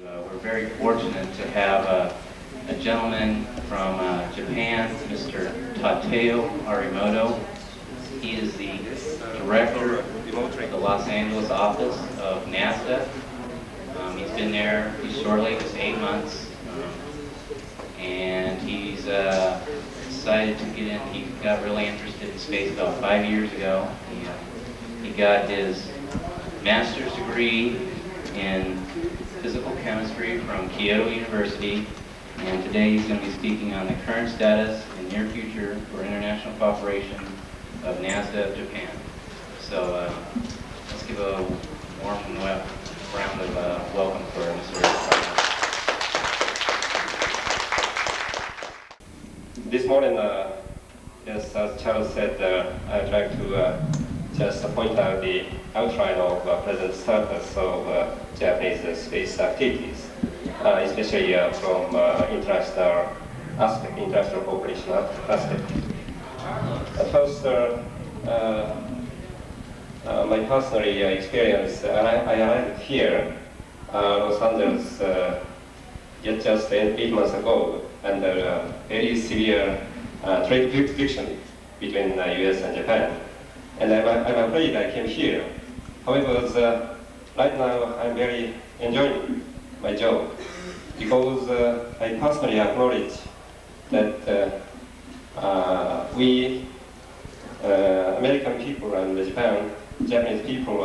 We're very fortunate to have a gentleman from Japan, Mr. Tateo Arimoto. He is the director of the Los Angeles office of NASA. He's been there shortly, just 8 months, and he's decided to get in. He got really interested in space about 5 years ago. He got his master's degree in physical chemistry from Kyoto University, and today he's going to be speaking on the current status and near future for international cooperation of NASA of Japan. So let's give a warm round of welcome for Mr. This morning, as Charles said, I'd like to just point out the outline of present status of Japanese space activities, especially from international aspect, international cooperation aspect. First, my personal experience, I arrived here, Los Angeles, just 8 months ago, under very severe trade friction between the US and Japan. And I'm afraid I came here. However, right now I'm very enjoying my job because I personally acknowledge that we American people and Japanese people,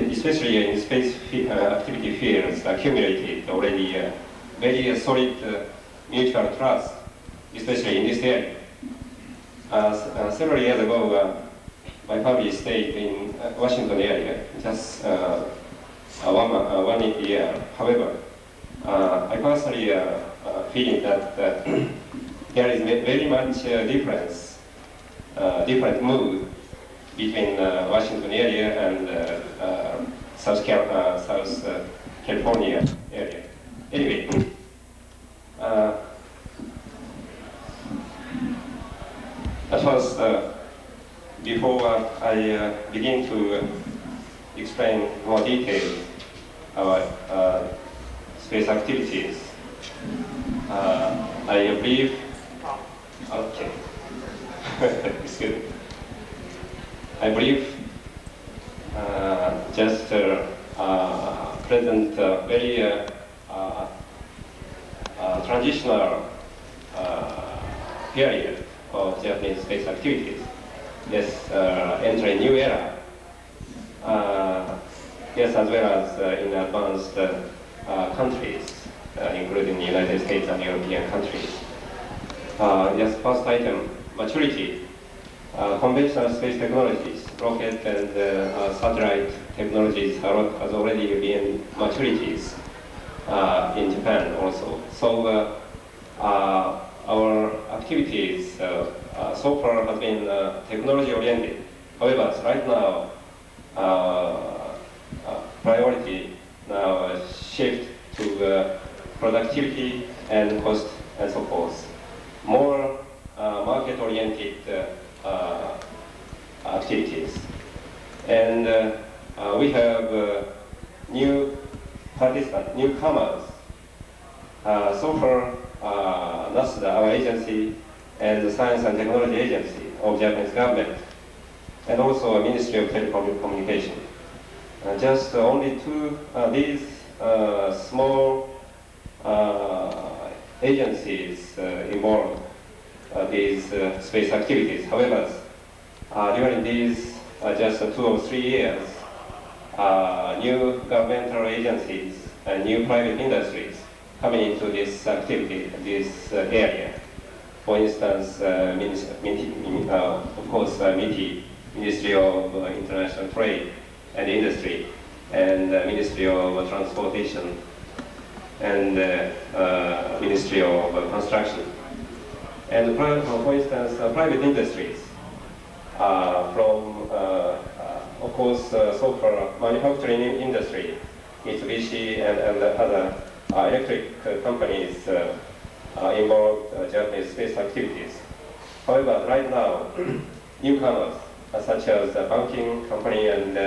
especially in space activity fields, accumulated already very solid mutual trust, especially in this area. Several years ago, my family stayed in Washington area, just one year. However, I personally feel that there is very much different mood between Washington area and South California area. Anyway. At first, before I begin to explain more detail our space activities, I believe, okay, excuse me. I believe just present very transitional period of Japanese space activities. Yes, enter a new era. Yes, as well as in advanced countries, including the United States and European countries. Yes, first item, maturity. Conventional space technologies, rocket and satellite technologies has already been maturities in Japan also. So our activities so far have been technology oriented. However, right now priority now shift to productivity and cost and so forth. More market oriented activities. And we have new participants, newcomers. So far, NASA, our agency, and the Science and Technology Agency of Japanese government, and also a Ministry of Telecommunication. Just only these small agencies involved these space activities. However, during these just 2 or 3 years, new governmental agencies and new private industries coming into this activity, this area. For instance, of course, MITI, Ministry of International Trade and Industry, and Ministry of Transportation, and Ministry of Construction. And for instance, private industries from, of course, so far manufacturing industry, Mitsubishi and other electric companies involved Japanese space activities. However, right now, newcomers such as the banking company and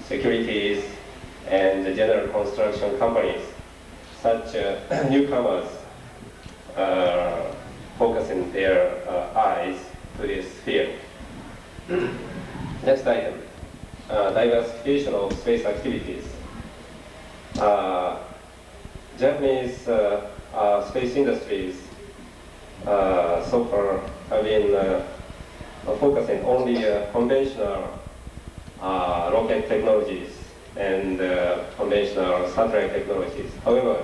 securities and the general construction companies, such newcomers focusing their eyes to this field. Next item, diversification of space activities. Japanese space industries so far have been focusing only conventional rocket technologies and conventional satellite technologies. However,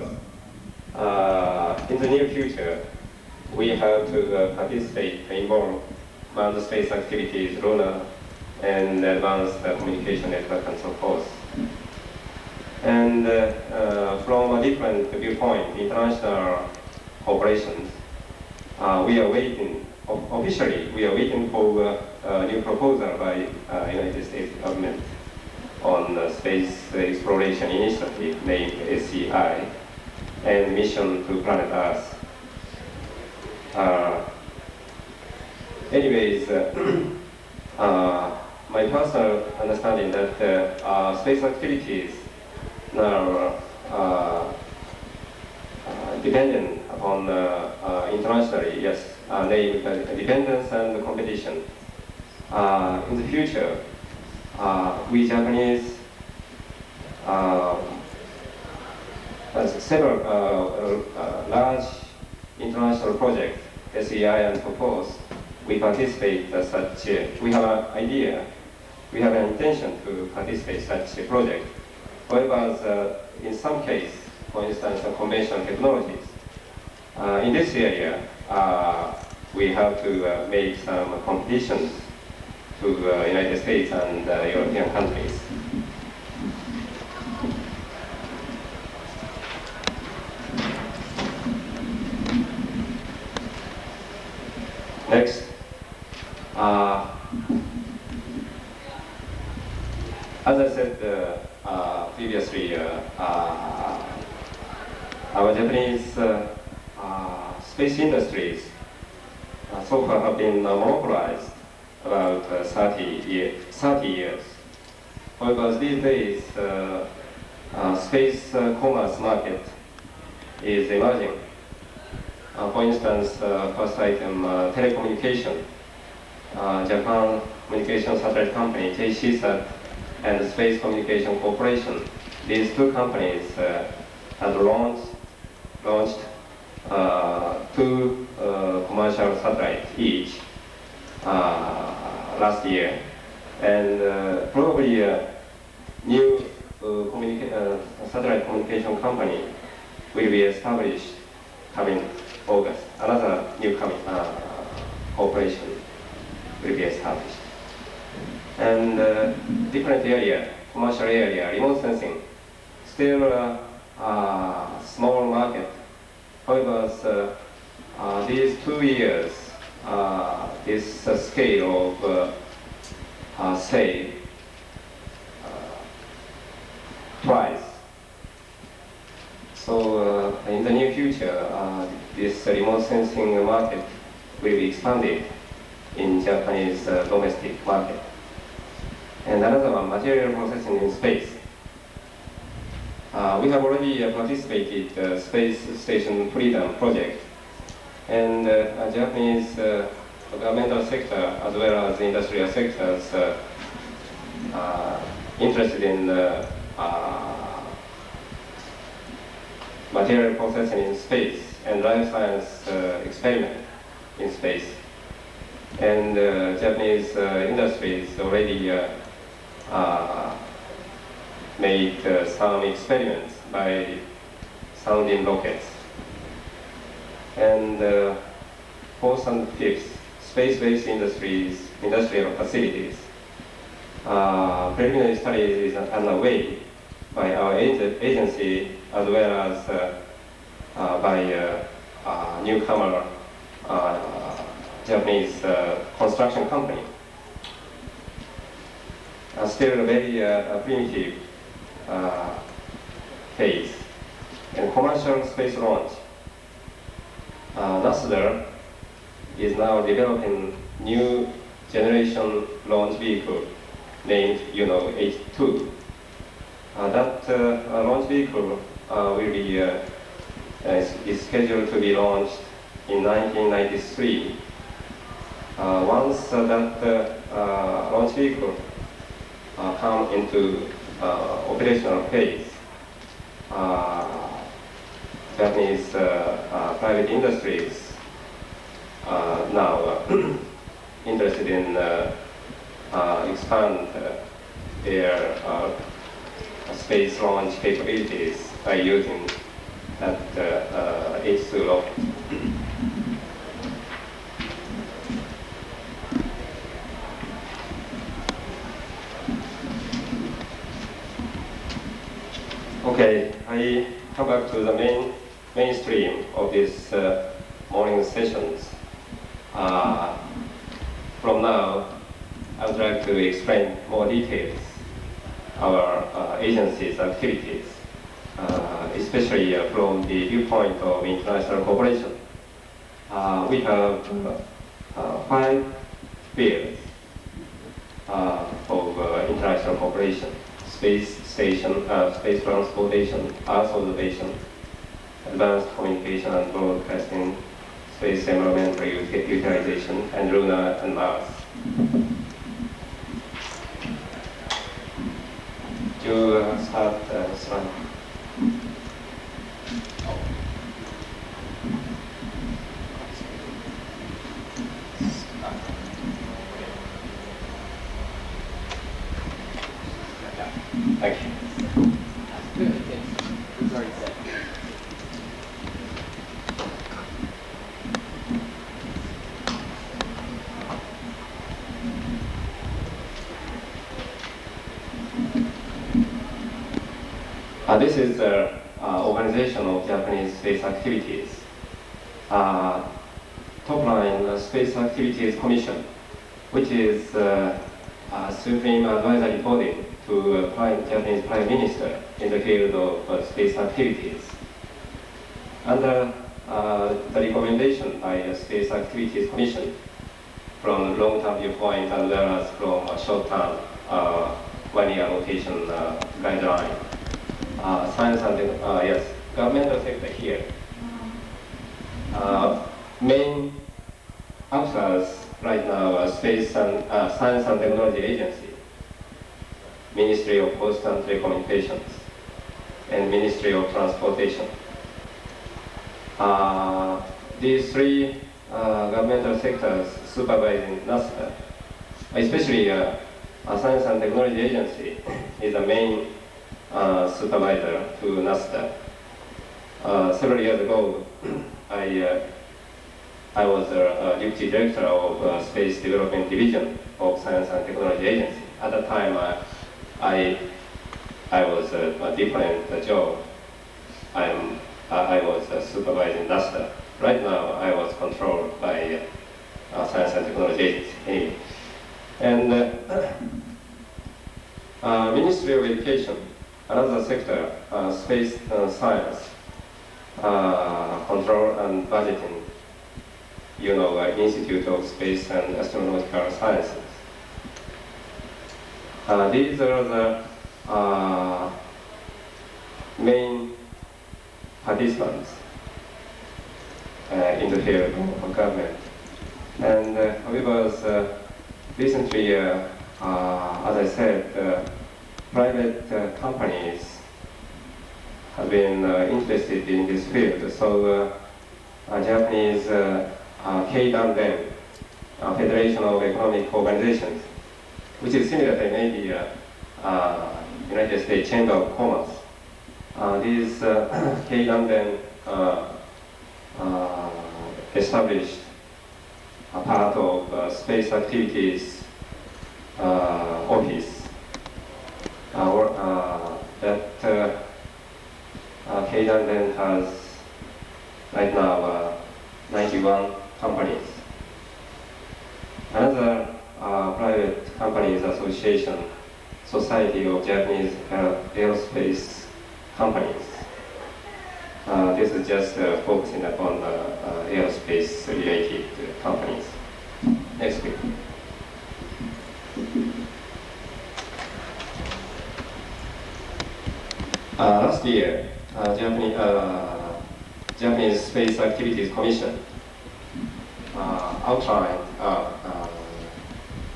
in the near future, we have to participate in more manned space activities, lunar, and advanced communication network and so forth. And from a different viewpoint, international operations, we are waiting, officially, we are waiting for a new proposal by United States government on space exploration initiative named SCI and mission to planet Earth. Anyways, my personal understanding that space activities are dependent upon internationally, yes, dependence and competition. In the future, we Japanese several large international projects, SEI and so forth, we participate such, we have an idea, we have an intention to participate such a project. However, in some case, for instance, conventional technologies, in this area, we have to make some competitions to United States and European countries. Next, as I said previously, our Japanese space industries so far have been monopolized about 30 years. However, these days, space commerce market is emerging. For instance, first item, telecommunication. Japan Communication Satellite Company, JCSAT, and Space Communication Corporation. These two companies have launched two commercial satellites each last year, and probably a new satellite communication company will be established coming August. Another new corporation will be established. And different area, commercial area, remote sensing, still a small market. However, these 2 years, this scale of say twice. So in the near future, this remote sensing market will be expanded in Japanese domestic market. And another one, material processing in space. We have already participated Space Station Freedom project, and Japanese governmental sector as well as industrial sectors interested in material processing in space and life science experiment in space. And Japanese industries already made some experiments by sounding rockets. And fourth and fifth, space-based industrial facilities. Preliminary studies is underway by our agency as well as by newcomer Japanese construction company. Still a very primitive phase. And commercial space launch. NASA is now developing new generation launch vehicle named, H2. That launch vehicle is scheduled to be launched in 1993. Once that launch vehicle come into operational phase, Japanese private industries now interested in expand their space launch capabilities by using that H2 rocket. Okay, I come back to the mainstream of this morning sessions. From now, I would like to explain more details our agency's activities, especially from the viewpoint of international cooperation. We have 5 fields of international cooperation: space station, space transportation, Earth observation, advanced communication and broadcasting, space environmental utilization, and lunar and Mars. To start slide. Thank you. It's already said. This is the organization of Japanese space activities. Top line, Space Activities Commission, which is supreme advisory body to Japanese Prime Minister in the field of space activities. Under the recommendation by the Space Activities Commission from long-term viewpoint as well as from short-term one-year allocation guideline. Science and yes, governmental sector here. Main actors right now Space and Science and Technology Agency, Ministry of Post and Telecommunications, and Ministry of Transportation. These 3 governmental sectors supervising NASA, especially Science and Technology Agency is the main supervisor to NASA. Several years ago, I was a deputy director of Space Development Division of Science and Technology Agency. At that time, I was a different job. I was supervising NASA. Right now, I was controlled by Science and Technology Agency. Anyway. And Ministry of Education, another sector, space science, control and budgeting, Institute of Space and Astronautical Sciences. These are the main participants in the field of government. And however, recently, as I said, private companies have been interested in this field. So Japanese K-Dan-Den, Federation of Economic Organizations, which is similar to maybe United States Chamber of Commerce. These K-Dan-Den established a part of space activities office that K-Dan-Den has right now 91 companies. Another private companies association, Society of Japanese Aerospace Companies. This is just focusing upon aerospace related companies. Next week. last year, Japanese Space Activities Commission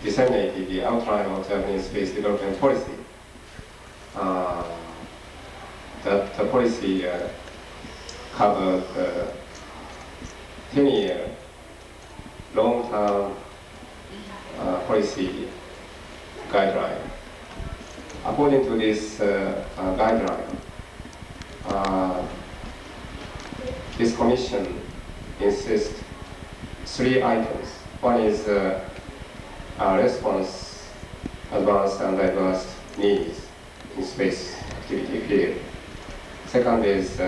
disseminated the outline of Japanese space development policy. That the policy covered 10-year long-term policy guideline. According to this guideline, this commission insists 3 items. One is response advanced and diverse needs in space activity field. Second is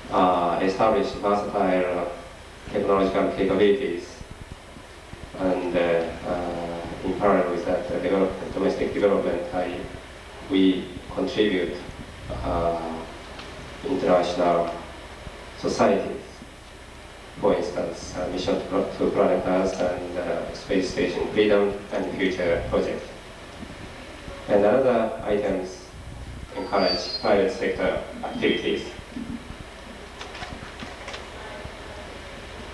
establish versatile technological capabilities, and in parallel with that, domestic development, we contribute international societies. For instance, mission to planet Earth and space station freedom and future project. And another items encourage private sector activities.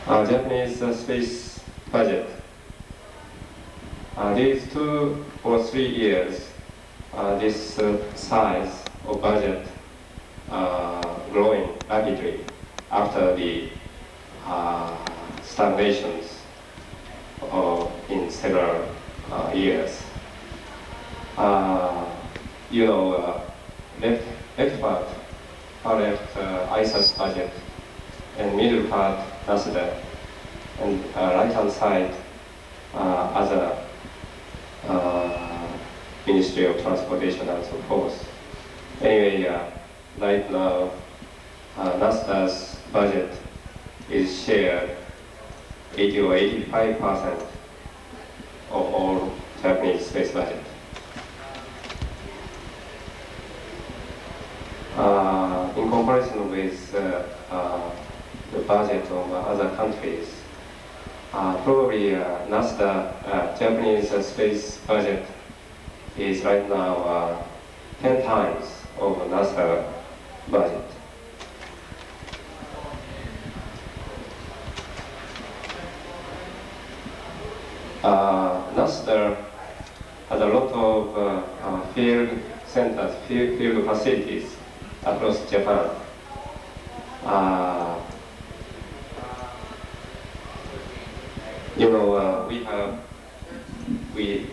Japanese space budget. These 2 or 3 years, this size of budget growing rapidly after the stagnations in several years. Left part, far left ISDC budget, and middle part NASDA, and right hand side other Ministry of Transportation and so forth. Anyway, right now NASDA's budget is shared 80 or 85% of all Japanese space budget. In comparison with the budget of other countries, probably NASDA Japanese space budget is right now 10 times of NASDA budget. NASDA has a lot of field centers, field facilities across Japan.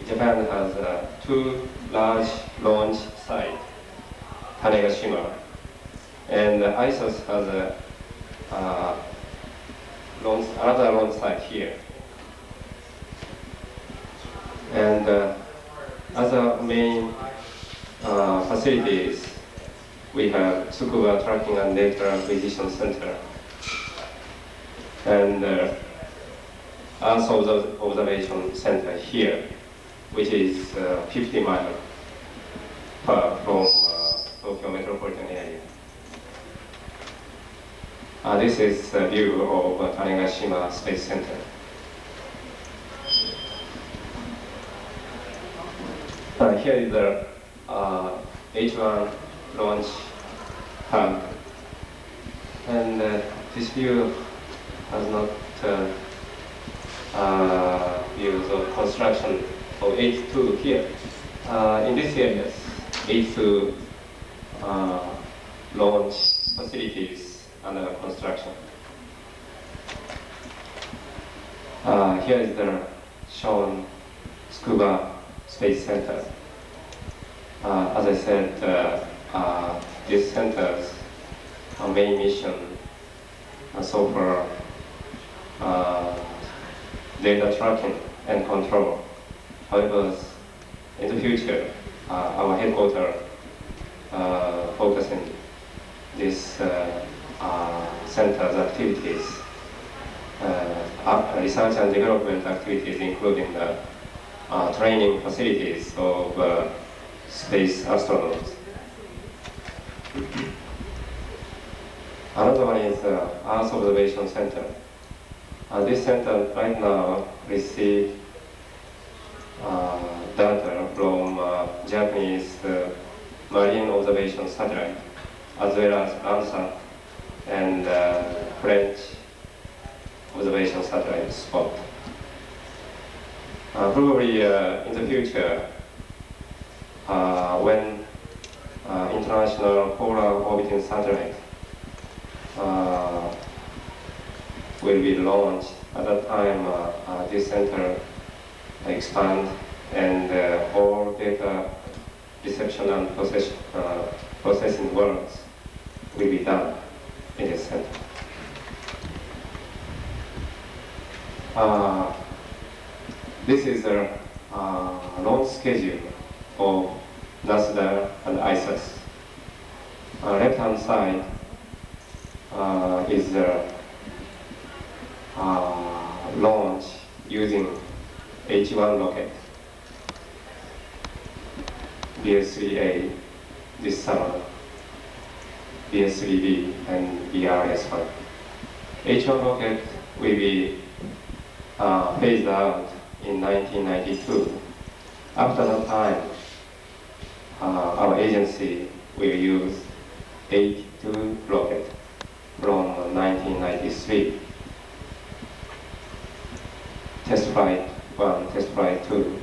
Japan has 2 large launch sites, Tanegashima, and ISOS has another launch site here. And other main facilities, we have Tsukuba Tracking and Data Acquisition Center, and Earth Observation Center here, which is 50 miles from Tokyo metropolitan area. This is a view of Tanegashima Space Center. Here is the H1 launch hub, and this view has not views of construction of H2 here. In this area, H2 launch facilities under construction. Here is the shown Tsukuba Space Center. As I said, this center's main mission so far data tracking and control. However, in the future, our headquarters focusing this center's activities, research and development activities, including the training facilities of space astronauts. Another one is Earth Observation Center. This center right now receives data from Japanese marine observation satellite, as well as Landsat and French observation satellite Spot. Probably in the future, when international polar orbiting satellite will be launched, at that time this center expand and all data reception and processing works will be done in this center. This is the launch schedule of NASA and ISS. Left-hand side is the launch using H1 rocket, BS3A this summer, BS3B and BRS1. H1 rocket will be phased out in 1992. After that time, our agency will use H2 rocket from 1993. Test flight 1, test flight 2.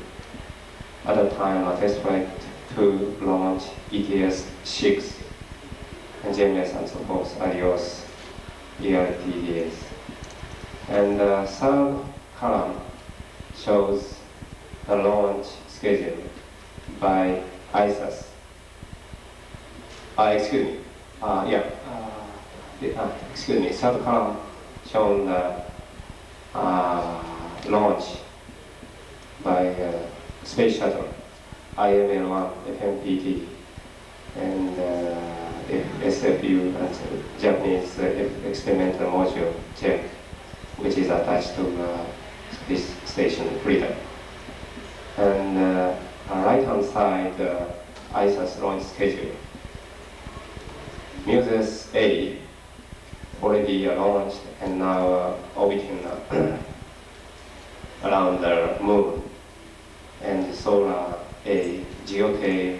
At that time, test flight 2 launched ETS-6 and GMS and so forth, adios, ERTDS. And the third column shows the launch schedule by ISS. Excuse me. Excuse me. Third column shown the launch by space shuttle, IML-1, FMPT, and SFU, and Japanese experimental module JET, which is attached to this station Freedom. And right-hand side, ISS launch schedule. Muses A already launched and now orbiting around the moon. And Solar A, Geotail,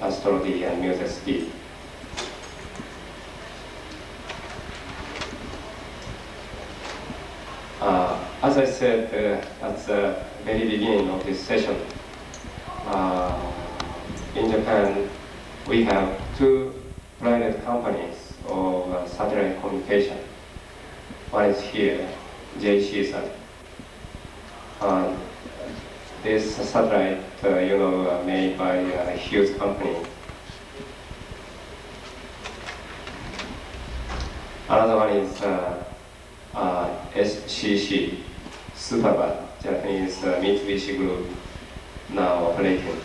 Astro D, and Muses D. As I said at the very beginning of this session, in Japan we have two private companies of satellite communication. One is here, JCSat. This satellite, made by a huge company. Another one is SCC, Superbat, Japanese Mitsubishi Group, now operating.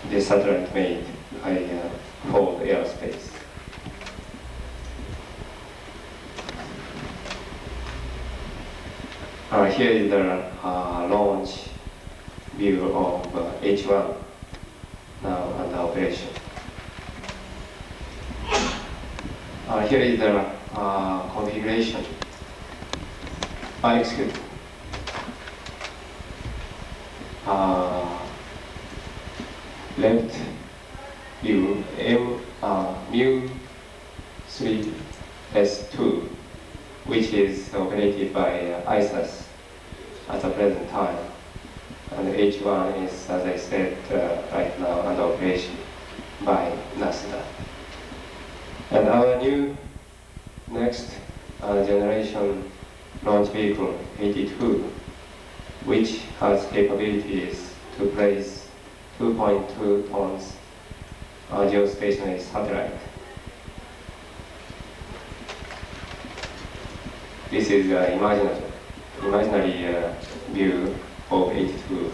This satellite made by Ford Aerospace. Here is the launch view of H1, now under operation. Here is the configuration. Excuse me. Left view MU3S2, which is operated by ISS at the present time. And H1 is, as I said, right now under operation by NASA. And our new next generation launch vehicle, 82, which has capabilities to place 2.2 tons geostationary satellite. This is imaginary view of 82.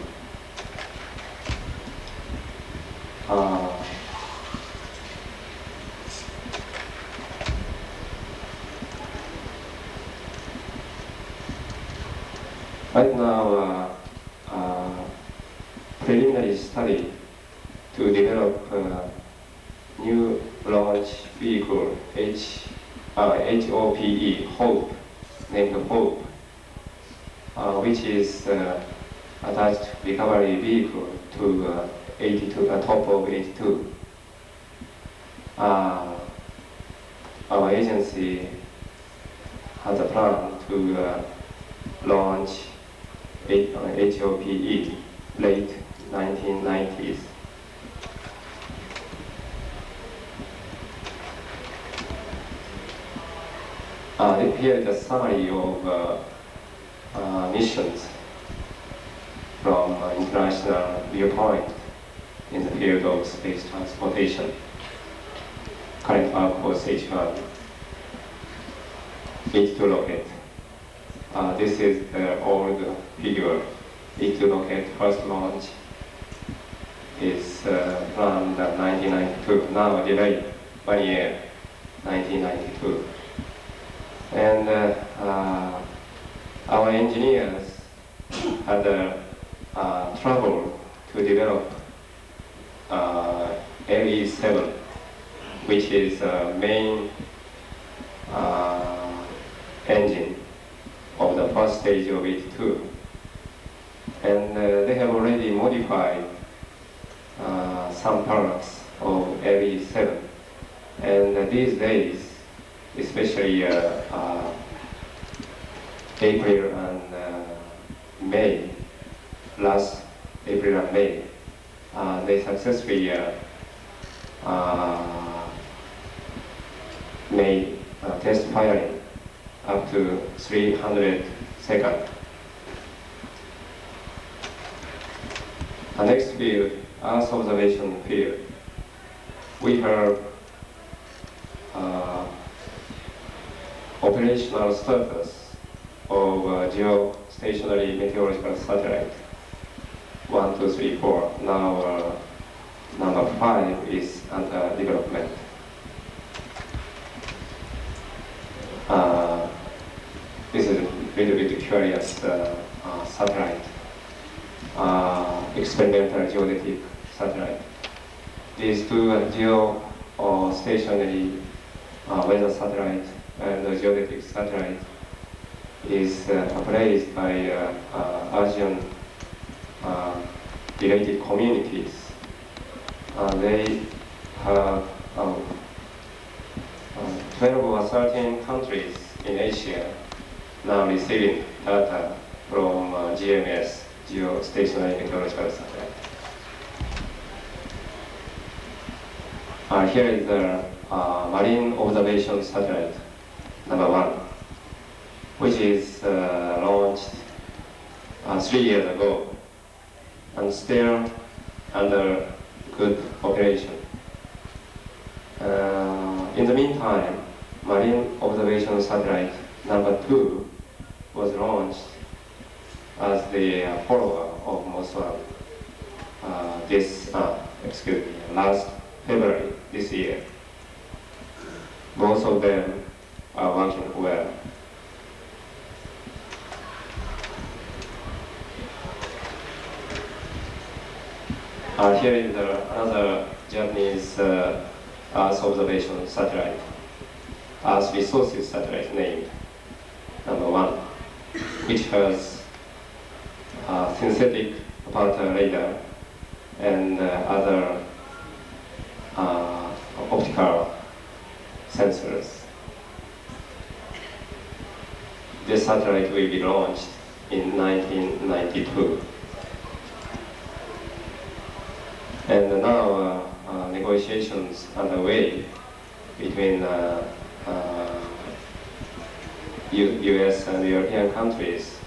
Right now, preliminary study to develop new launch vehicle, HOPE, named HOPE, which is attached recovery vehicle to 82, top of 82. Our agency has a plan to launch HOPE late 1990s. Here is a summary of missions from international viewpoint in the field of space transportation. Current workforce H1, H2 rocket. This is the old figure. H2 rocket first launch is planned 1992, now delayed 1 year, 1992. And our engineers had trouble to develop LE7, which is the main engine of the first stage of H2. And they have already modified some parts of LE7. And these days, especially April and May, last April and May, they successfully made test firing up to 300 seconds. The next field, Earth observation field. We have operational status of geostationary meteorological satellite 1, 2, 3, 4. Now number 5 is under development. This is a little bit curious satellite, experimental geodetic satellite. These two geostationary weather satellite and the geodetic satellite is appraised by Asian related communities. They have 12 or 13 countries in Asia now receiving data from GMS, geostationary meteorological satellite. Here is the marine observation satellite number 1, which is launched 3 years ago and still under good operation. In the meantime, marine observation satellite number 2 was launched as the follower of MOS1 last February this year. Both of them are working well. Here is another Japanese Earth observation satellite, Earth resources satellite named number 1, which has synthetic aperture radar and other optical sensors. This satellite will be launched in 1992. And now negotiations underway between US and European countries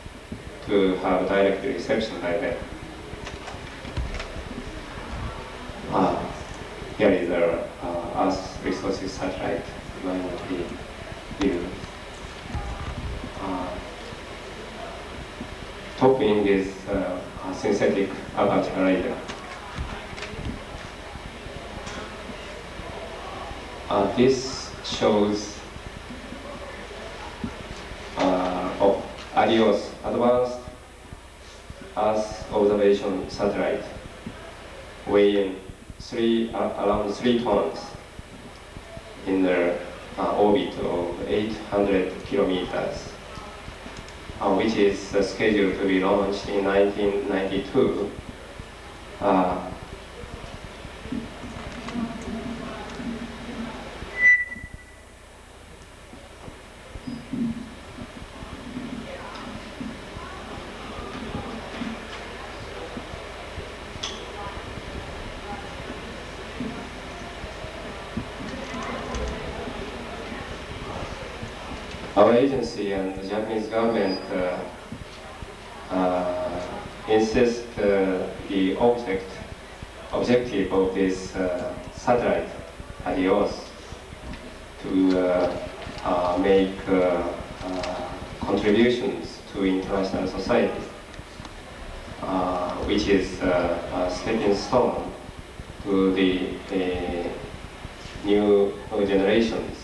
to have direct reception by them. Here is the Earth resources satellite going to be viewed. Top wing is synthetic aperture radar. This shows ADIOS, Advanced Earth Observation Satellite, weighing around 3 tons in the orbit of 800 kilometers, which is scheduled to be launched in 1992. Our agency and the Japanese government insist the objective of this satellite Adios to make contributions to international society, which is a stepping stone to the new generations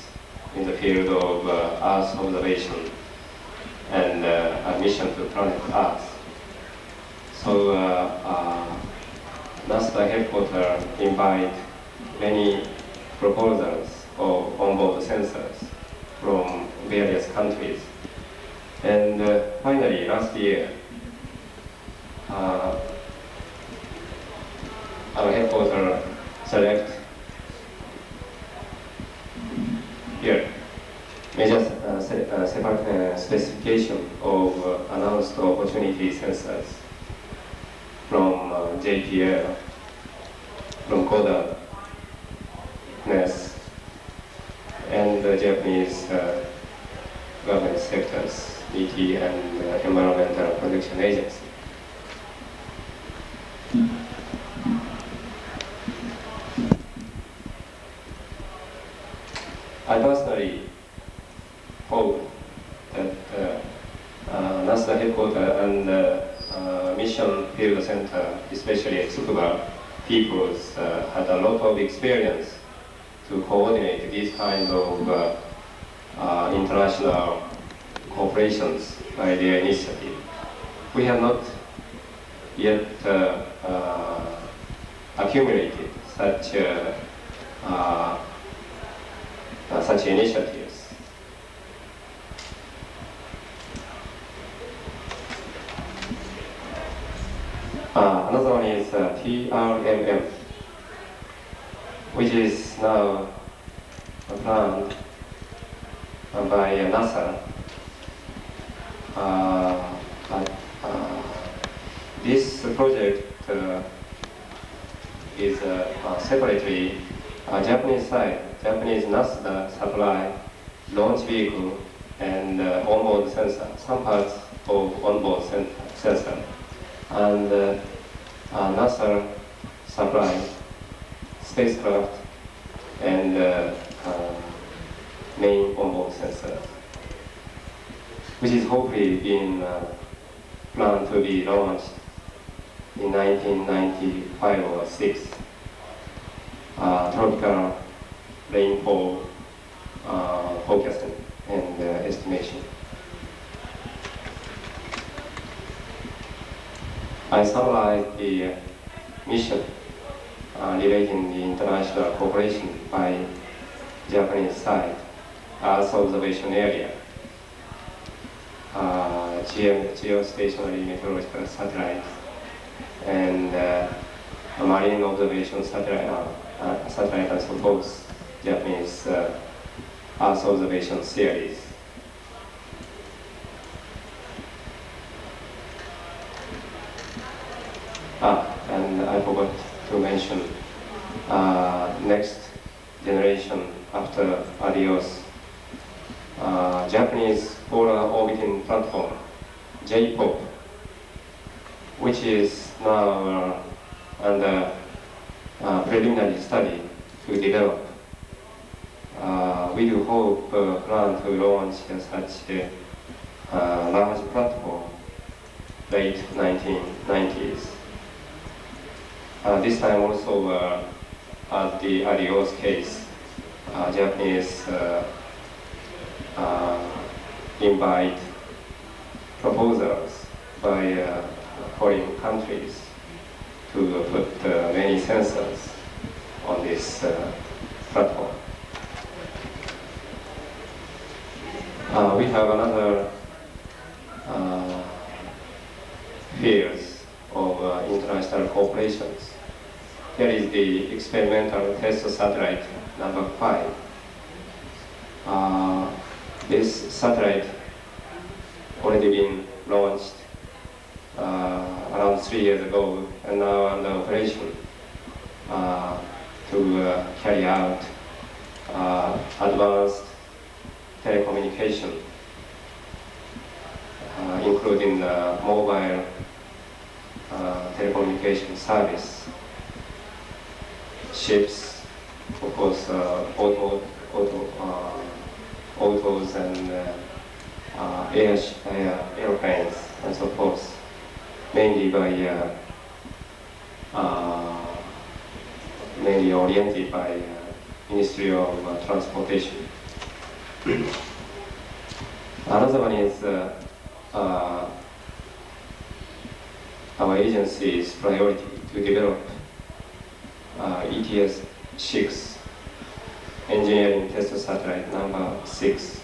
in the field of Earth observation and admission to planet Earth. So NASA headquarters invite many proposals of onboard sensors from various countries. And finally, last year, our headquarters select here major specification of announced opportunity sensors from JPL, from Kodak, NES, and the Japanese government sectors, ET and Environmental Protection Agency. I personally hope that NASA headquarters and Mission Field Center, especially at Tsukuba, people had a lot of experience to coordinate these kind of international cooperations by their initiative. We have not yet accumulated such initiatives. Another one is TRMM, which is now planned by NASA. This project is separately Japanese side, Japanese NASA supply launch vehicle and onboard sensor, some parts of onboard sensor, and NASA supply spacecraft and main onboard sensor, which is hopefully being planned to be launched in 1995 or 6. Tropical rainfall forecasting and estimation. I summarized the mission relating the international cooperation by Japanese side, Earth observation area, geostationary meteorological satellites, and marine observation satellite and so forth, Japanese Earth observation series. And I forgot to mention next generation after Adios, Japanese Polar Orbiting Platform, JPOP, which is now under preliminary study to develop. We do hope plan to launch such a large platform late 1990s. This time also at the Adios case, Japanese invite proposals by foreign countries to put many sensors on this platform. We have another fields of of international corporations. Here is the experimental test satellite number 5. This satellite already been launched around 3 years ago and now under operation to carry out advanced telecommunication, including mobile telecommunication service, ships, of course, autos and airplanes and so forth, mainly oriented by Ministry of Transportation. Another one is our agency's priority to develop ETS-6 engineering test satellite number 6.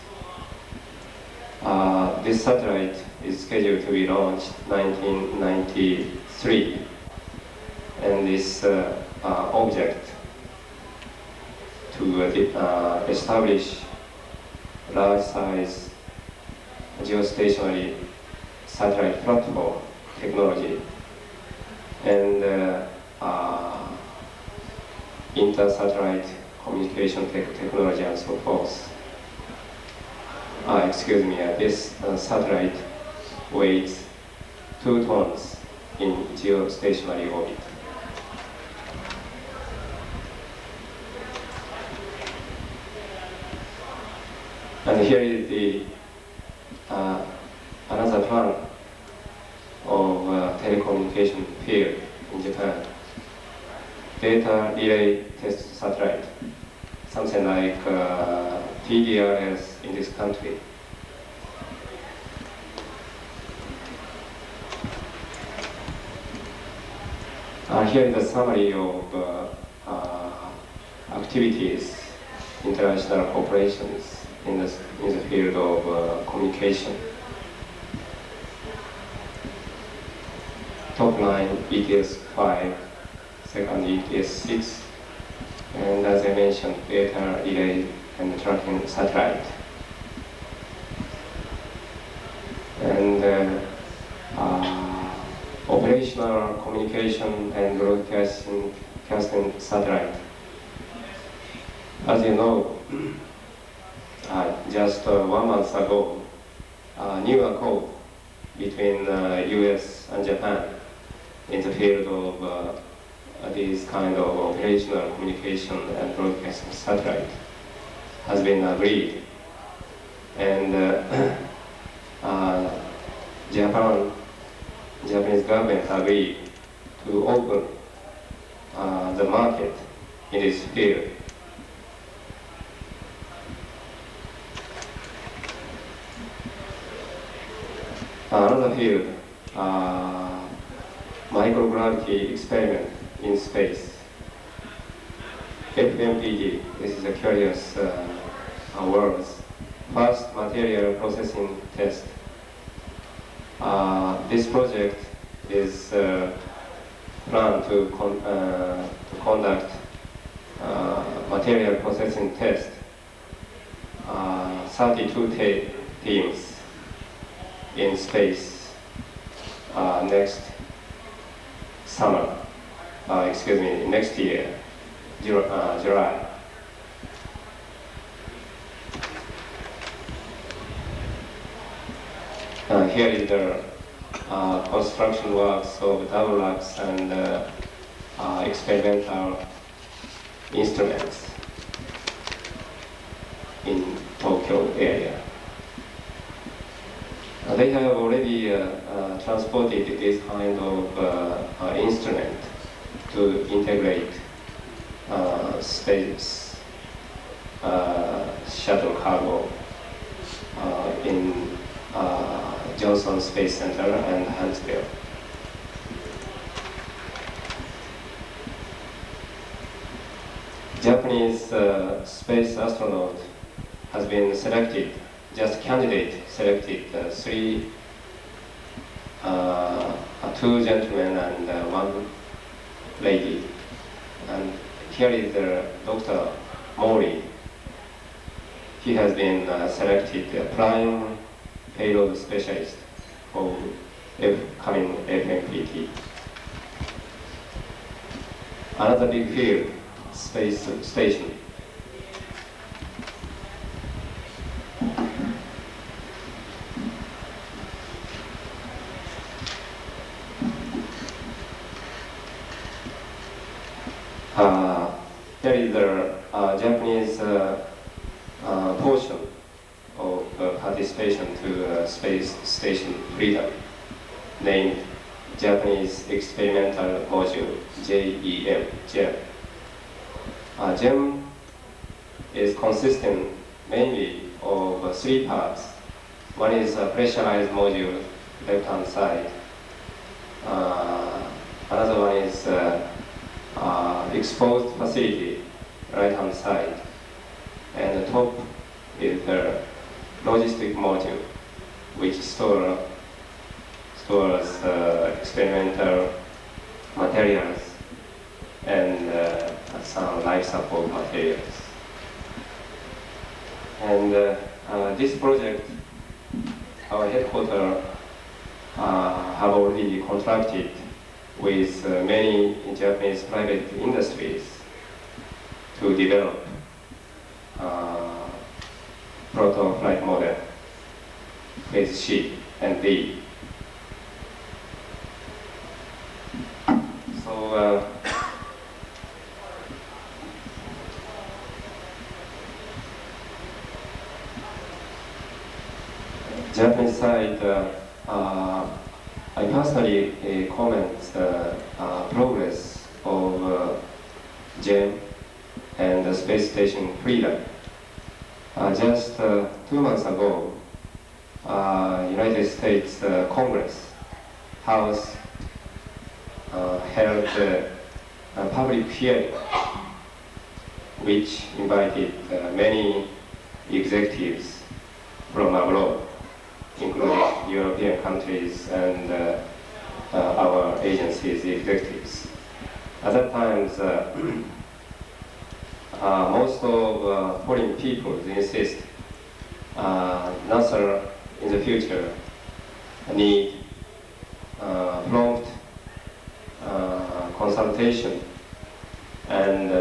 This satellite is scheduled to be launched 1993, and this object to establish large-size geostationary satellite platform technology and inter-satellite communication technology and so forth. This satellite weighs 2 tons in geostationary orbit. And here is the another plan of telecommunication field in Japan. Data relay test satellite, something like TDRS in this country. Here is a summary of activities, international corporations in the field of communication. Top line ETS-5, second ETS-6, and as I mentioned, data relay and tracking satellite. And operational communication and broadcasting satellite. As you know, just 1 month ago, new accord between US and Japan in the field of these kind of operational communication and broadcasting satellite has been agreed. And Japanese government agreed to open the market in this field. Another field, microgravity experiment in space. FMPG, this is a curious word. First material processing test. This project is planned to conduct material processing test 32 teams in space next year, July. Here is the construction works of double lux and experimental instruments in Tokyo area. They have already transported this kind of instrument to integrate space shuttle cargo in Johnson Space Center and Huntsville. Japanese space astronaut has been selected, just candidate selected 3 two gentlemen and one lady. And here is Dr. Mori. He has been selected prime payload specialist for coming FMPT. Another big field, space station. Here is the Japanese portion of participation to Space Station Freedom, named Japanese Experimental Module, JEM. GEM is consisting mainly of three parts. One is a pressurized module, left-hand side. Another one is exposed facility, right-hand side. And the top is the logistic module, which stores experimental materials and some life support materials. And this project, our headquarters have already contracted with many Japanese private industries to develop proto flight model, phase C and D. So Japanese side, I personally comment the progress of GEM and the Space Station Freedom. Just 2 months ago, United States Congress House held a public hearing which invited many executives from abroad, including European countries and our agency's executives. At that time, most of foreign people insist NASA in the future need prompt consultation and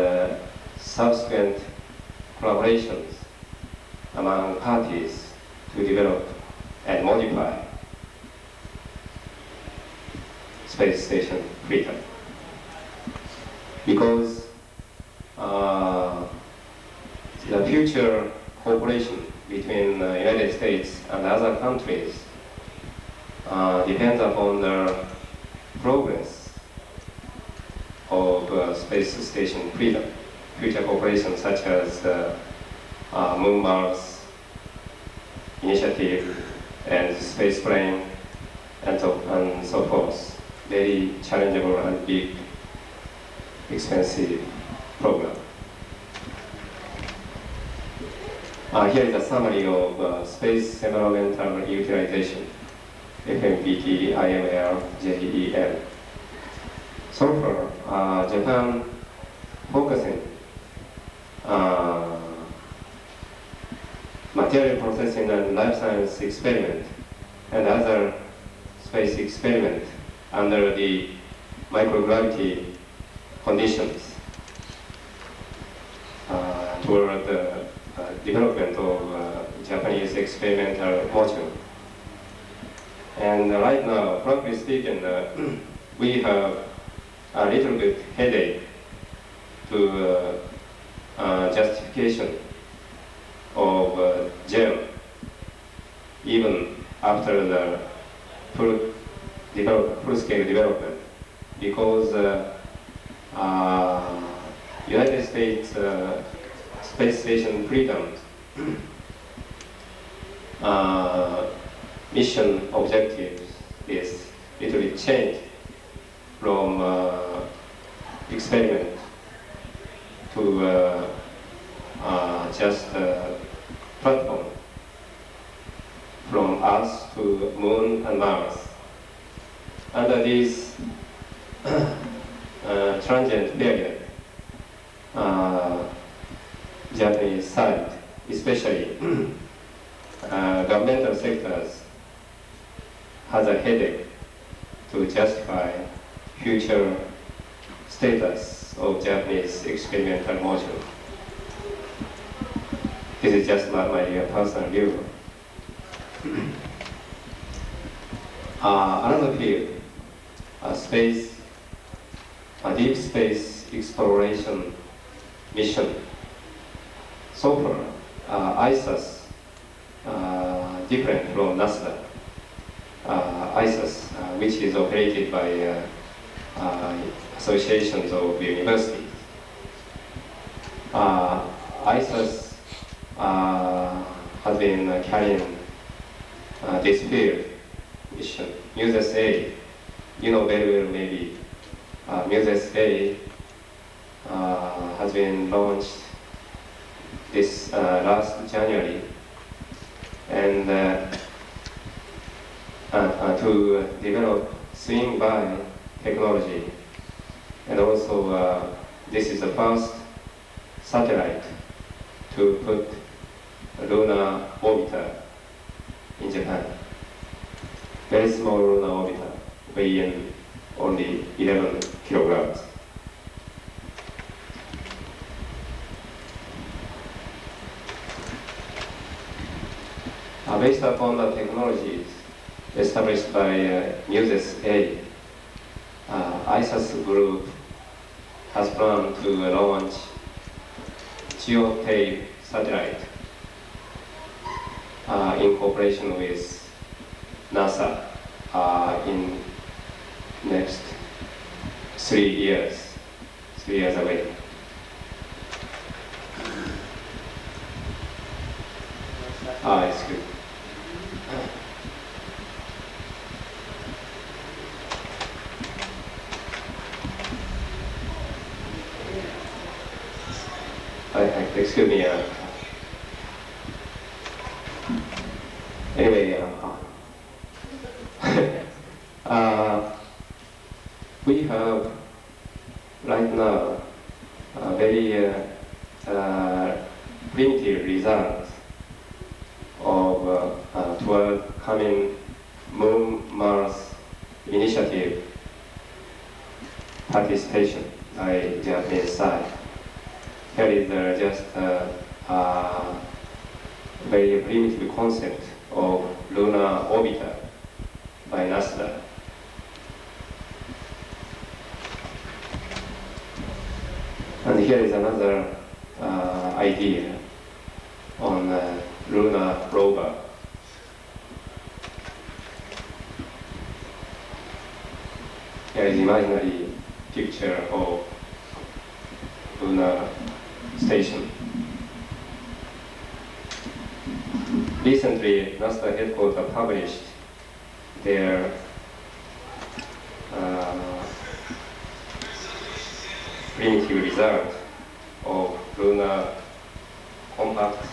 subsequent collaborations among parties to develop and modify Space Station Freedom. Because the future cooperation between the United States and other countries depends upon the progress of Space Station Freedom. Future cooperation such as Moon Mars Initiative and space plane and so forth. Very challengeable and big, expensive program. Here is a summary of space environmental utilization, FMPT, IML, JEM. So far, Japan focusing material processing and life science experiment and other space experiment under the microgravity conditions toward the development of Japanese experimental module. And right now, frankly speaking, we have a little bit headache to justification of GEM, even after the full-scale development, because United States Space Station Freedom mission objectives is a little bit changed from experiment to just platform from Earth to Moon and Mars. under this transient period, Japanese side, especially governmental sectors, has a headache to justify future status of Japanese experimental module. This is just my personal view. Another field, space, deep space exploration mission. So far, ISAS, different from NASA. ISAS, which is operated by associations of universities. ISAS has been carrying this field mission. Muses A, you know very well maybe. Muses A has been launched this last January, and to develop swing by technology, and also this is the first satellite to put a lunar orbiter in Japan. Very small lunar orbiter, weighing only 11 kilograms. Based upon the technologies established by Muses A, ISAS group has planned to launch geotape satellite in cooperation with NASA in next 3 years away. It's good. Excuse me. Anyway, we have right now very primitive results of toward coming Moon-Mars initiative participation by Japanese side. Here is just a very primitive concept of lunar orbiter by NASA. And here is another idea on lunar rover. Here is imaginary picture of lunar station. Recently, NASA headquarters published their primitive result of lunar compact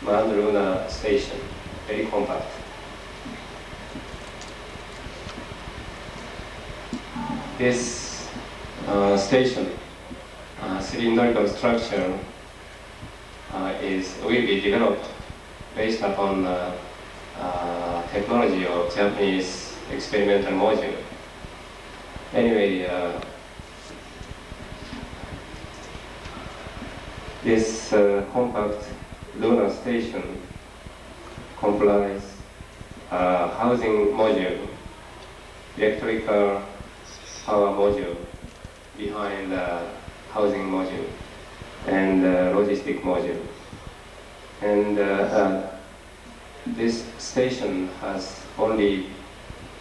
manned lunar station, very compact. This station cylindrical structure will be developed based upon technology of Japanese experimental module. Anyway, this compact lunar station complies housing module, electrical power module behind the housing module, and logistic module. And this station has only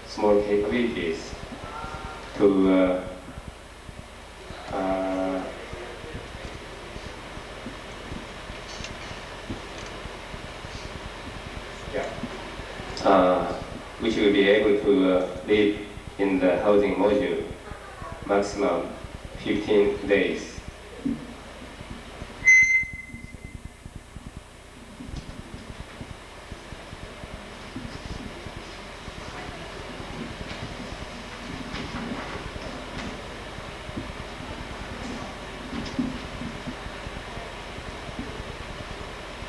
small capabilities to which will be able to live in the housing module maximum 15 days.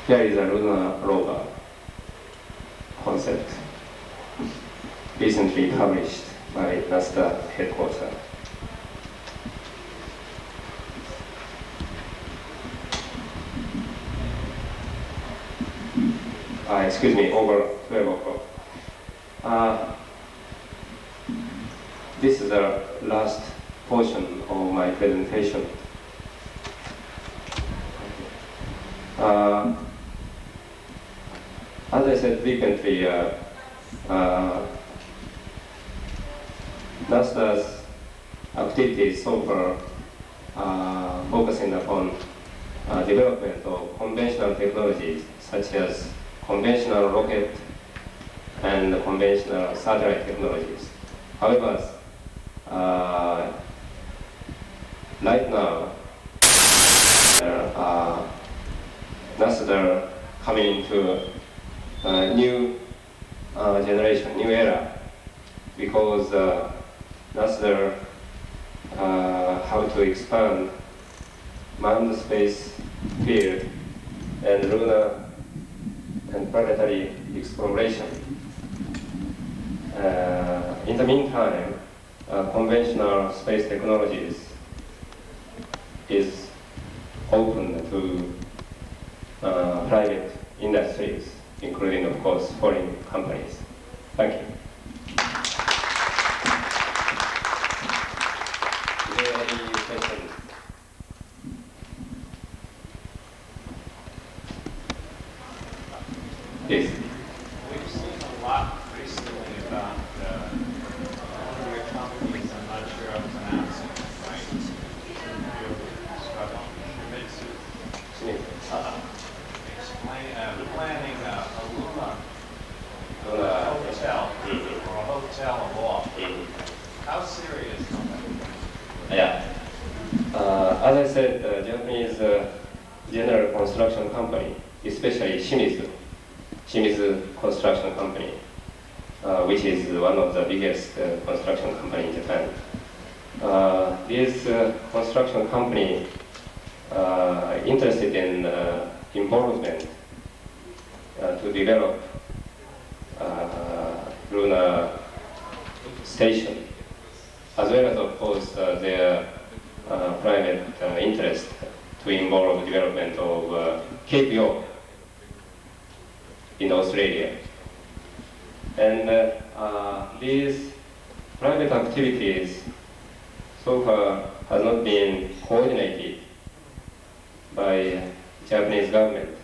Here is a lunar rover concept, recently published by NASA headquarters. Excuse me, over 12 o'clock. This is the last portion of my presentation. As I said frequently, NASA's activities so far focusing upon development of conventional technologies such as conventional rocket and conventional satellite technologies. However, right now, NASA coming into a new generation, new era, because NASA have to expand manned space field and lunar and planetary exploration. In the meantime, conventional space technologies is open to private industries, including, of course, foreign companies. Thank you. Is there any questions? Yes. We've seen a lot recently about one of your companies, I'm not sure I'm pronouncing it right. Explain, planning a lunar hotel or a hotel aloft. How serious is that? Yeah. As I said, Japanese general construction company, especially Shimizu construction company, which is one of the biggest construction company in Japan. This construction company interested in involvement to develop lunar station, as well as, of course, their private interest to involve development of Cape York in Australia. And these private activities so far has not been coordinated by Japanese government.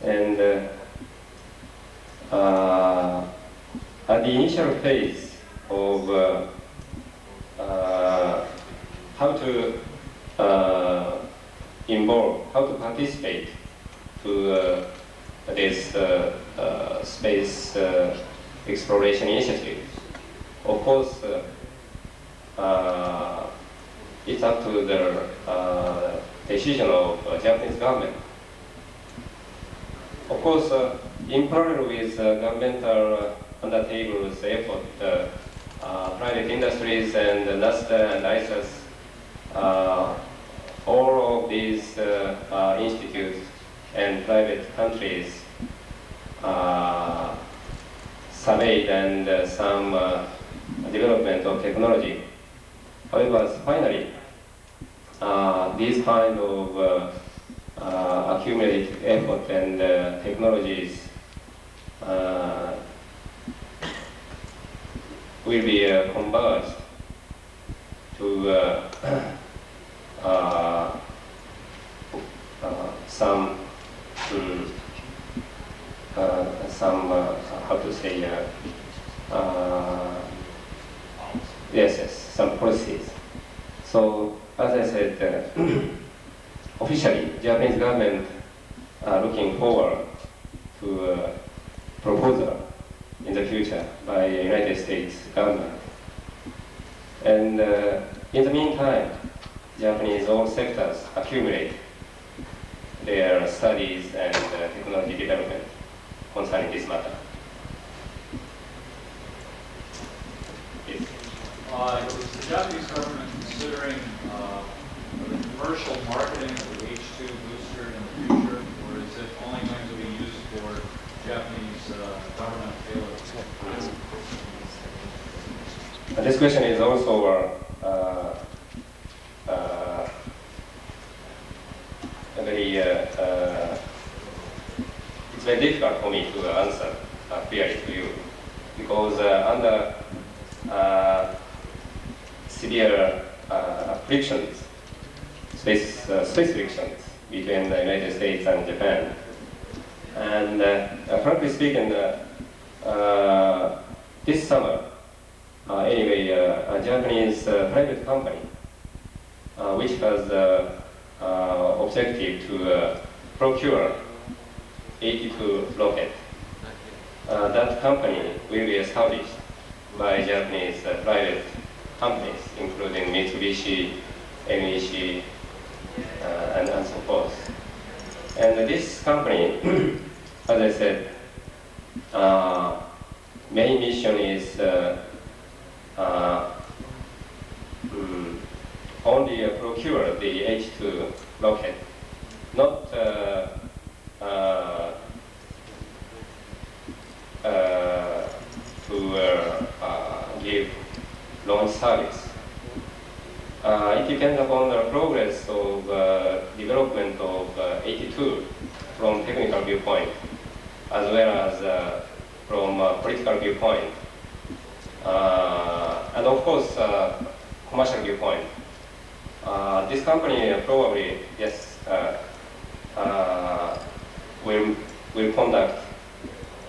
And at the initial phase of how to involve, how to participate to this space exploration initiative. Of course, it's up to the decision of Japanese government. Of course, in parallel with governmental undertakers' effort, private industries and NASA and ISDC, all of these institutes and private countries surveyed and some development of technology. However, finally, these kind of accumulated effort and technologies will be converged to some how to say yes, some policies. So as I said, officially, Japanese government are looking forward to a proposal in the future by United States government. And in the meantime, Japanese all sectors accumulate their studies and technology development concerning this matter. Yes. Is the Japanese government considering the commercial marketing of the H2 booster in the future, or is is it only going to be used for Japanese government payloads? This question is also very, it's very difficult for me to answer clearly to you, because under severe frictions, space frictions between the United States and Japan. And frankly speaking, this summer, anyway, a Japanese private company, which has objective to procure 82 rockets. That company will be established by Japanese private companies, including Mitsubishi, NEC, and so forth. And this company, as I said, main mission is only procure the H2 rocket, not to give launch service. It depends upon the progress of development of 82 from technical viewpoint, as well as from political viewpoint, and of course commercial viewpoint. This company probably, yes, will conduct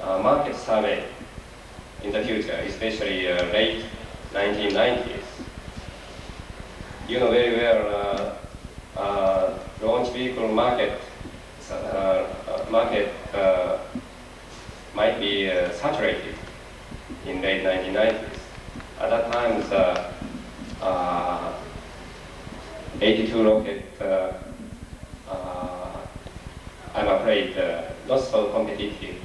a market survey in the future, especially late 1990s. You know very well, launch vehicle market might be saturated in late 1990s. At that time, 82 rocket, I'm afraid, not so competitive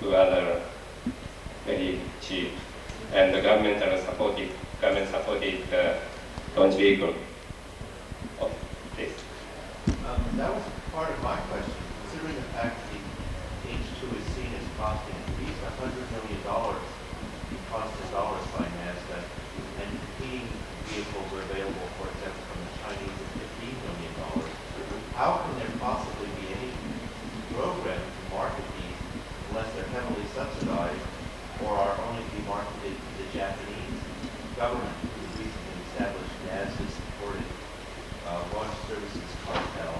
to other very cheap and government supported launch vehicle. Oh, please. That was part of my question. Considering the fact that the H2 is seen as costing at least $100 million in cost of dollars by NASDAQ, and competing vehicles are available, for example, from the Chinese at $15 million, how can there possibly be any program to market these unless they're heavily subsidized or are only to be marketed to the Japanese government, who recently established NASDAQ-supported launch services cartel,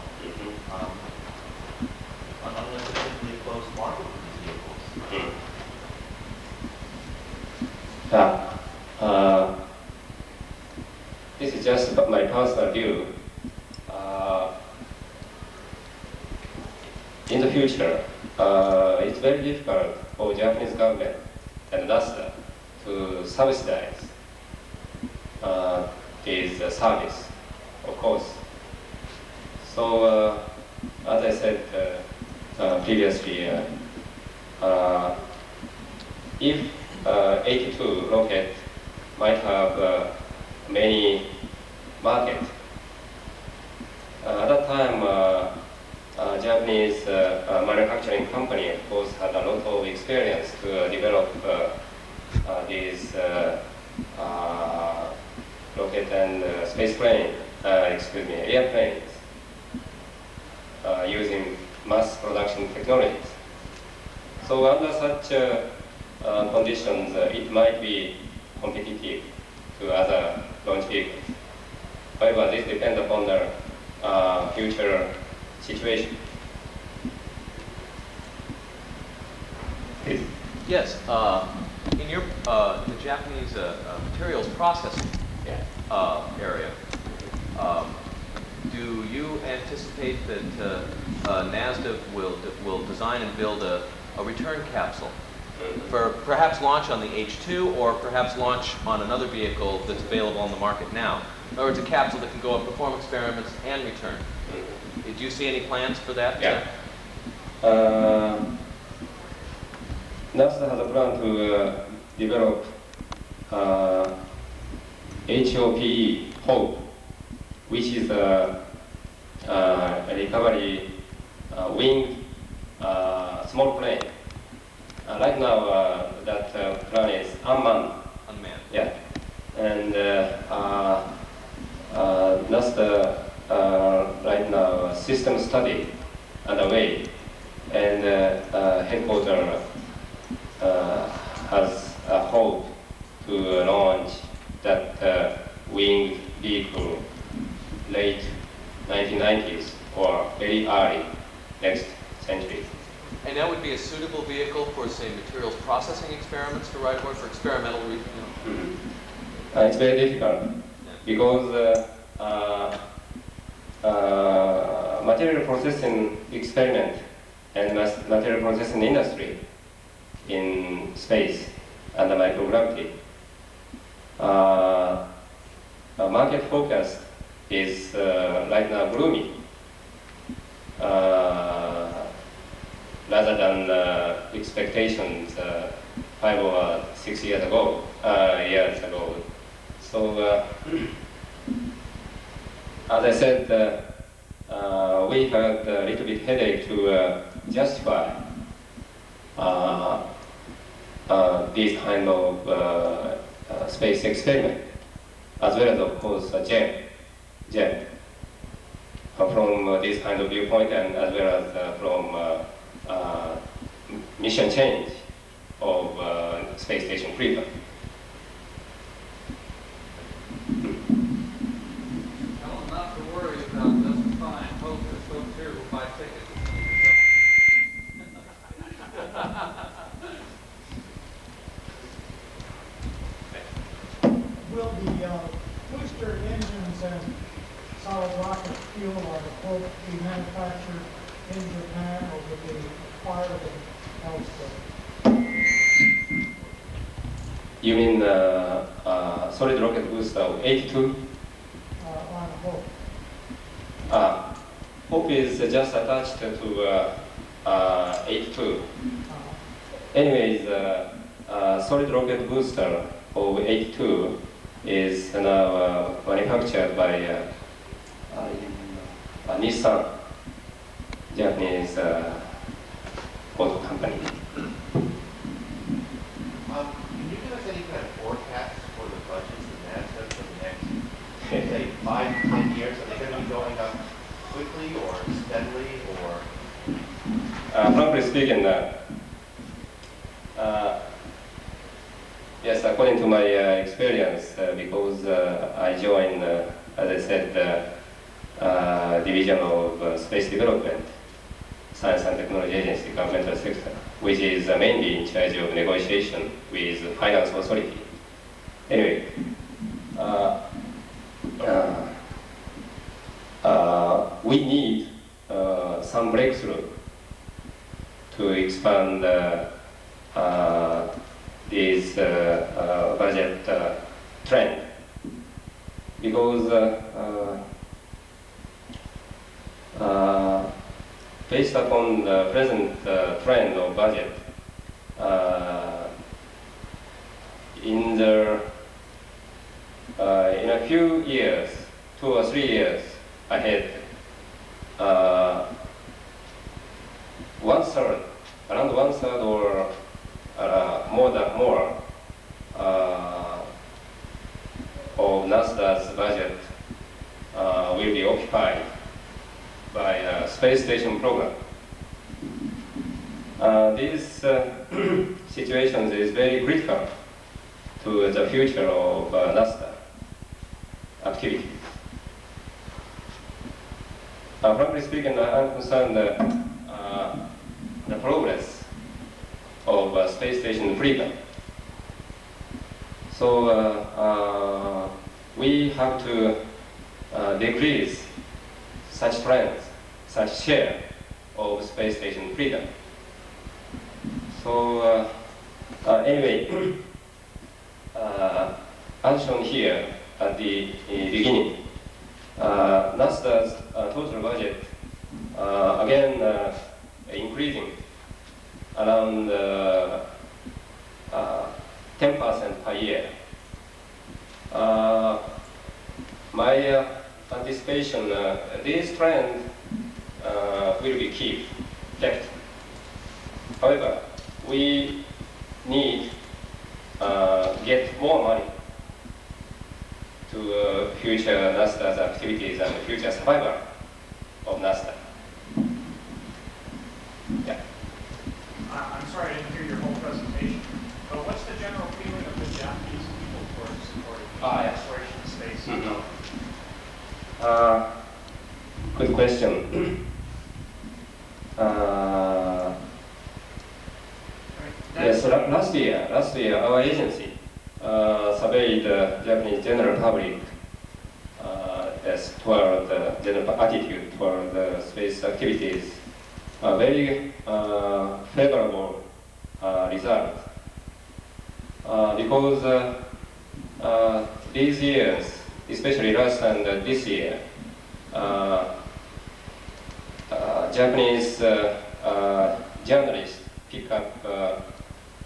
unless it's simply a closed market for these vehicles? This is just my personal view. In the future, it's very difficult for Japanese government and NASA to subsidize this service, of course. So, as I said previously, if 82 rocket might have many markets, at that time, Japanese manufacturing company, of course, had a lot of experience to develop these rocket and space plane, airplanes, using mass production technologies. So under such conditions, it might be competitive to other launch vehicles. However, this depends upon the future situation. Please. Yes, in your the Japanese materials processing area, do you anticipate that NASDAQ will design and build a return capsule for perhaps launch on the H2 or perhaps launch on another vehicle that's available on the market now? In other words, a capsule that can go and perform experiments and return. Do you see any plans for that? Yeah. NASA has a plan to develop HOPE, which is a recovery winged small plane. Right now, that plane is unmanned. Unmanned. Yeah, and that's the right now system study underway, and headquarters has a hope to launch that winged vehicle late 1990s or very early next century. And that would be a suitable vehicle for, say, materials processing experiments to ride aboard for experimental reasons. It's very difficult because material processing experiment and material processing industry in space and microgravity. Market focus is right now gloomy rather than expectations 5 or 6 years ago. So, as I said, we had a little bit headache to justify this kind of space experiment, as well as, of course, GEM, from this kind of viewpoint, and as well as from mission change of space station freedom. Well, not to worry about, that's fine. Hope that folks here will buy tickets. Will the booster engines and solid rocket fuel or the quote be manufactured in Japan or will be acquired elsewhere? You mean solid rocket booster of 82? On Hope. Hope is just attached to 82. Anyways, solid rocket booster of 82 is now manufactured by Nissan, Japanese auto company. Can you give us any kind of forecast for the budgets of NASA for the next, say, 5 to 10 years? Are they going to be going up quickly or steadily or? Frankly speaking, yes, according to my experience, because I joined, as I said, Division of Space Development, Science and Technology Agency, governmental sector, which is mainly in charge of negotiation with the finance authority. Anyway, we need some breakthrough to expand this budget trend, because based upon the present trend of budget, in a few years, 2 or 3 years ahead, around one third or more of NASA's budget will be occupied by a space station program. This situation is very critical to the future of NASA activities. Frankly speaking, I'm concerned the progress of space station freedom. So we have to decrease such trends, such share of space station freedom. So anyway, as shown here at the beginning, NASA's total budget again increasing around 10% per year. My anticipation, this trend will be kept. However, we need get more money to future NASDA's activities and future survival of NASDA. Yeah. I'm sorry I didn't hear your whole presentation, but what's the general feeling of the Japanese people towards supporting Yeah. exploration of space? Good question. Yes, last year, our agency surveyed the Japanese general public as toward the general attitude toward the space activities. A very favorable result because these years, especially last and this year, Japanese journalists pick up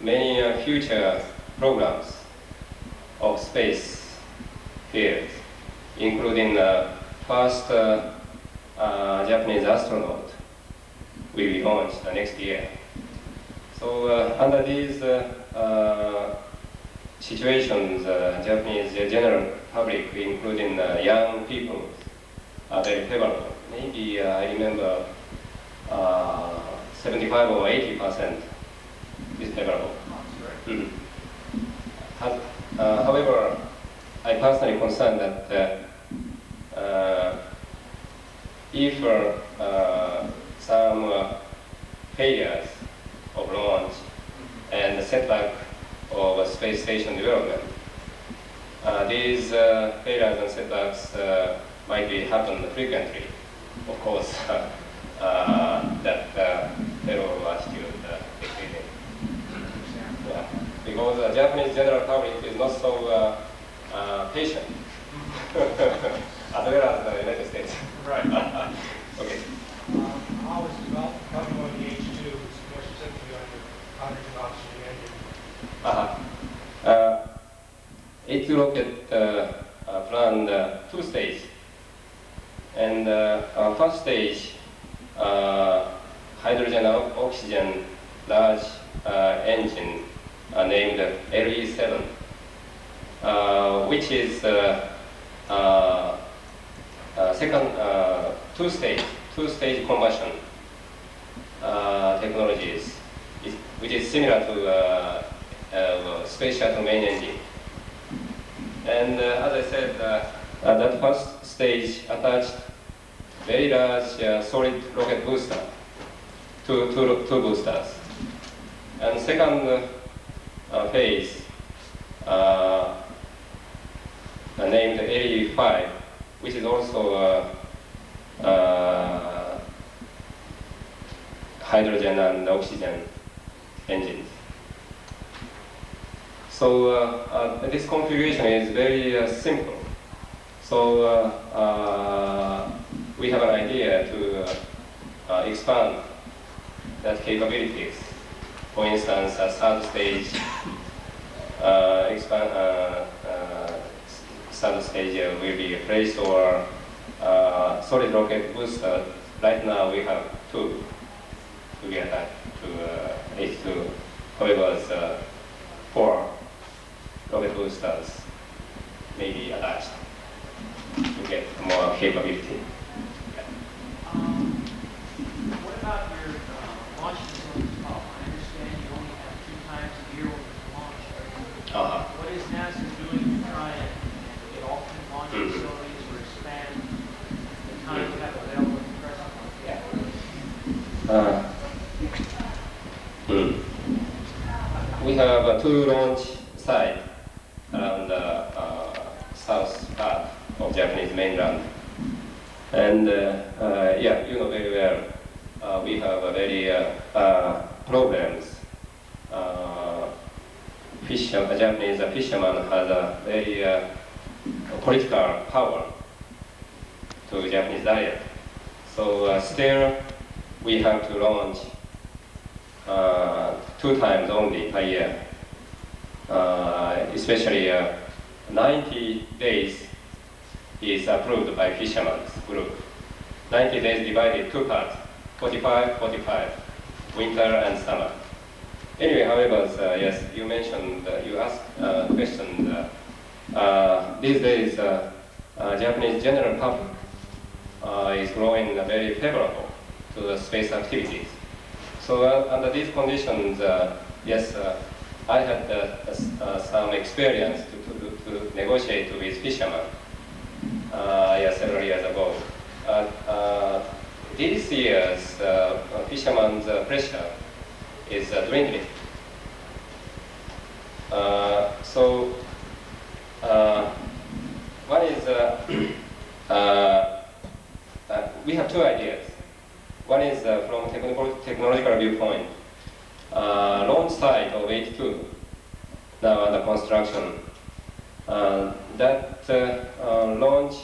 many future programs of space field, including the first Japanese astronaut will be launched next year. So under these situations, Japanese general public, including young people, are very favorable. Maybe I remember 75 or 80% is favorable. Mm-hmm. However, I personally concerned that if some failures of launch and setback of space station development, these failures and setbacks might be happen frequently. Of course, that failure attitude decreasing. Yeah. Because the Japanese general public is not so patient as well as the United States. Right. Okay. How was developed coming on the H2, more specifically on your hydrogen oxygen engine? H2 rocket planned two stages. And first stage, hydrogen oxygen large engine named LE7, which is second two-stage combustion technologies, which is similar to space shuttle main engine. And as I said, that first stage attached very large solid rocket booster, two boosters. And second phase, named LE5, which is also hydrogen and oxygen engines. So this configuration is very simple. So we have an idea to expand that capabilities. For instance, a third stage third stage will be placed or solid rocket booster. Right now we have two to be attached to H2. However, 4 rocket boosters may be attached to get more capability. What about your launch facility as well? I understand you only have 2 times a year when you launch. What is NASA doing to try and get alternate launch facilities or expand the time you have available at the present moment? We have 2 launch sites around the south part of Japanese mainland. And yeah, you know very well, we have very problems. Japanese fisherman has a very political power to Japanese diet. So still, we have to launch 2 times only per year. Especially 90 days is approved by fishermen's group. 90 days divided 2 parts. 45, 45, winter and summer. Anyway, however, yes, you mentioned, you asked a question. These days, Japanese general public is growing very favorable to the space activities. So under these conditions, yes, I had some experience to negotiate with fishermen several years ago. These years, fishermen's pressure is dwindling. One is we have two ideas. One is from technological viewpoint. Launch site of 82 now under construction. That launch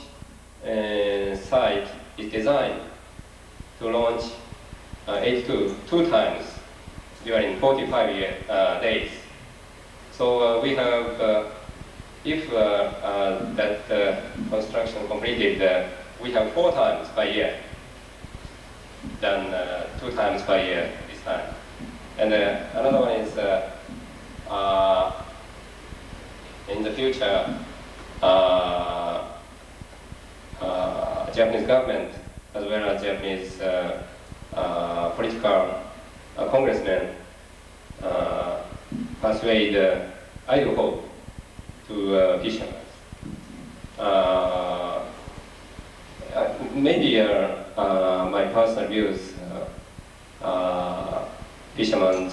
site is designed to launch 82 two times during 45 days. So we have, if that construction completed, we have 4 times per year than 2 times per year this time. And another one is in the future, Japanese government as well as Japanese political congressmen persuade, I do hope, to fishermen. Maybe my personal views, fishermen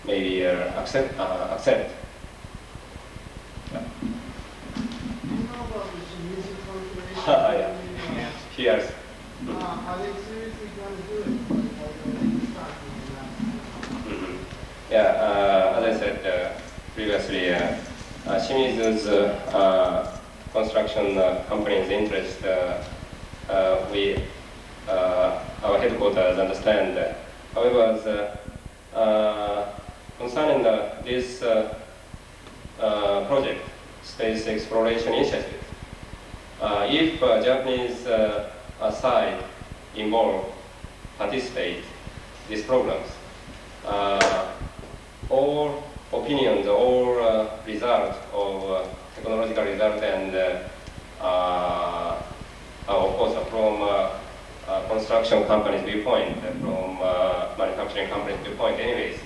maybe accept. Do you know about the Shimizu Corporation? Yeah. Cheers. Are they seriously going to do it? Or are they just talking about it? Mm-hmm. Yeah, as I said previously, Shimizu's construction company's interest, our headquarters understand. However, concerning this project, Space Exploration Initiative, if Japanese side involved, participate these programs, all opinions, all results of technological result and of course from construction companies' viewpoint, from manufacturing companies' viewpoint anyways,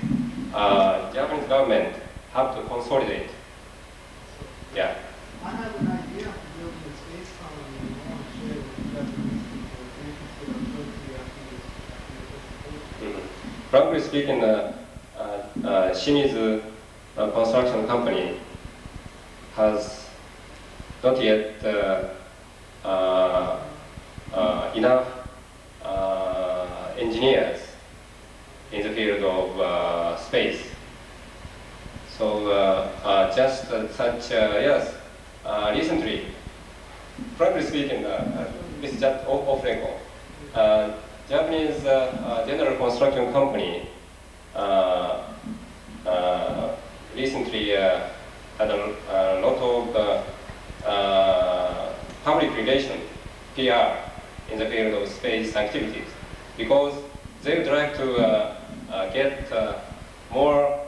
Japanese government have to consolidate. Yeah. I have an idea for building a space colony and I want to share it with Japanese people. They can put up after this. Frankly speaking, Shimizu construction company has not yet enough engineers in the field of space. So just such, yes, recently, frankly speaking, this is just off record. Japanese general construction company recently had a lot of public relation, PR, in the field of space activities, because they would like to get more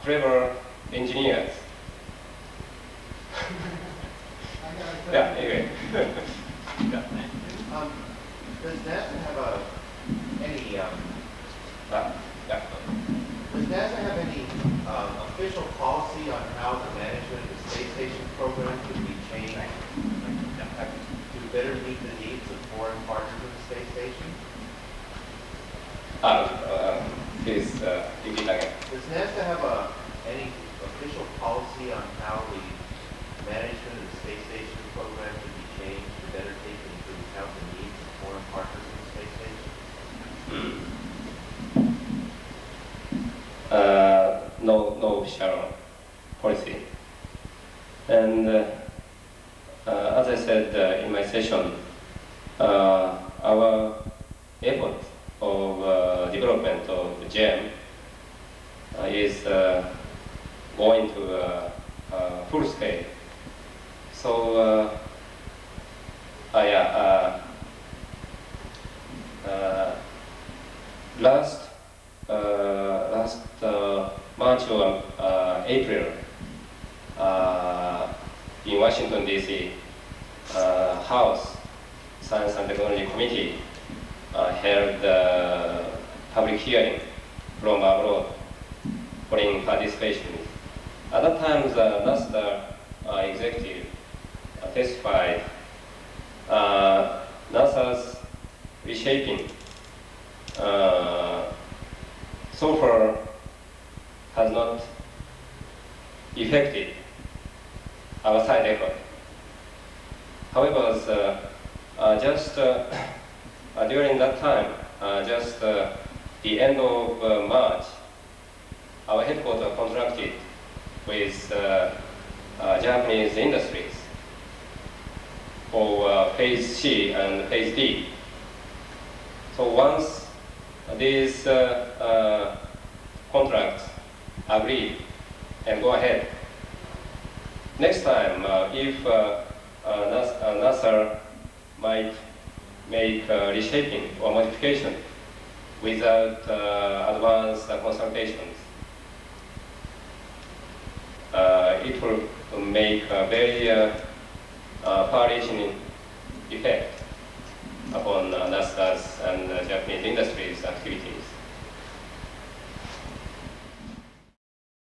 clever engineers. Yeah, anyway. Yeah. Does NASA have any? Yeah. Does NASA have any official policy on how the management of the space station program could be changed to better meet the needs of foreign partners of the space station? Please repeat again. Does NASA have any official policy on how the management of the space station program could be changed to better take into account the needs of foreign partners of the space station? No official policy. And as I said in my session, our effort of development of GEM is going to full scale. So last March or April, in Washington D.C., House Science and Technology Committee held a public hearing from abroad, foreign participation. At that time, the NASA executive testified NASA's reshaping so far has not affected our side effort. However, just during that time, just the end of March, our headquarters contracted with Japanese industries for phase C and phase D. So once these contracts agreed and go ahead, next time if NASA might make reshaping or modification without advanced consultations, it will make a very far-reaching effect upon NASA's and Japanese industries' activity.